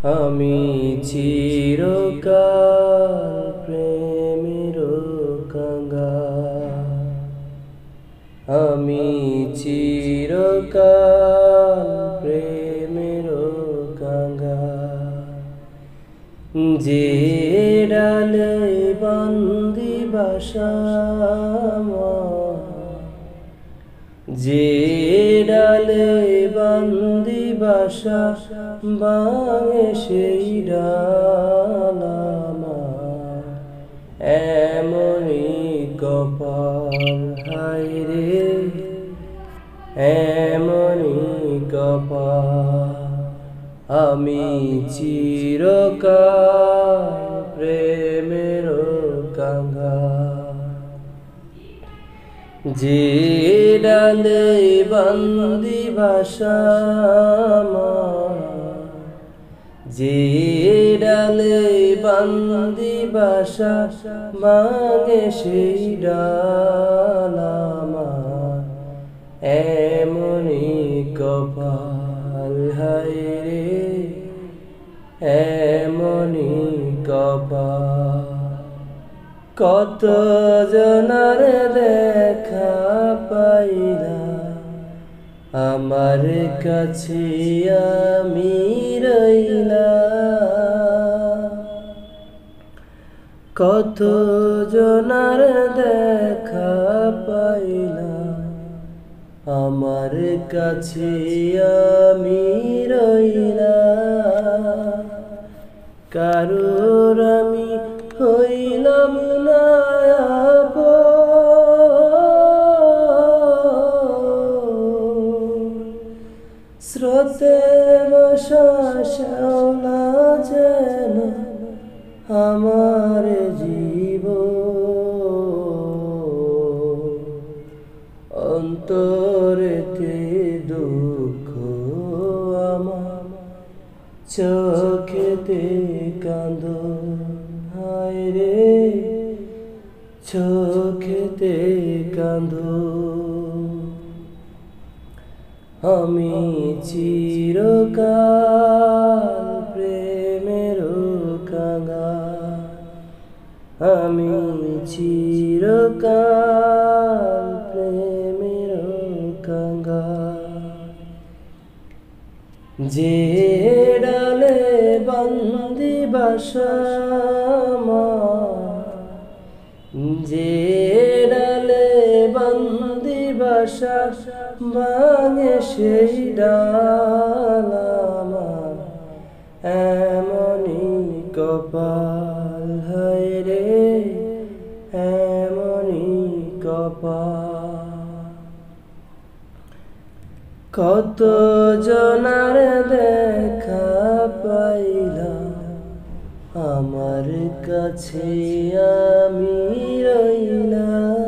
আমি চিরকাল প্রেমের কাঙ্গাল, আমি চিরকাল প্রেমের কাঙ্গাল। যে ডালে বন্দি বাসা আমার, যে ডালে বন্দি বাসা ভাঙে সেই ডাল আমার। এমনই কপাল হায়রে, এমনই কপাল। আমি চিরকাল প্রেমের কাঙ্গাল। যে ডালে বন্দি বাসা আমার, যে ডালে বন্দি বাসা ভাঙে সেই ডাল আমার। এমনই কপাল হায়রে, এমনই কপাল। কত জনার দেখা পাইলাম, আমার কাছে আমি রইলাম। কত জনার দেখা পাইলাম, আমার কাছে আমি রইলাম। কারোর আমি হইলাম না আপন। স্রোতে বসা শ্যাওলা যেন আমার জীবন। অন্তরেতে দুঃখ আমার, চোখেতে কাঁদন হায়রে, চোখেতে কাঁদন। আমি চিরকাল প্রেমের কাঙ্গাল, আমি চিরকাল প্রেমের কাঙ্গাল। যে ডালে বন্দি বাসা আমার, যে ডালে বন্দি বাসা ভাঙে সেই ডাল আমার। এমনই কপাল হায়রে, এমনই কপাল। কত জনার দেখা পাইলাম, আমার কাছে আমি রইলাম।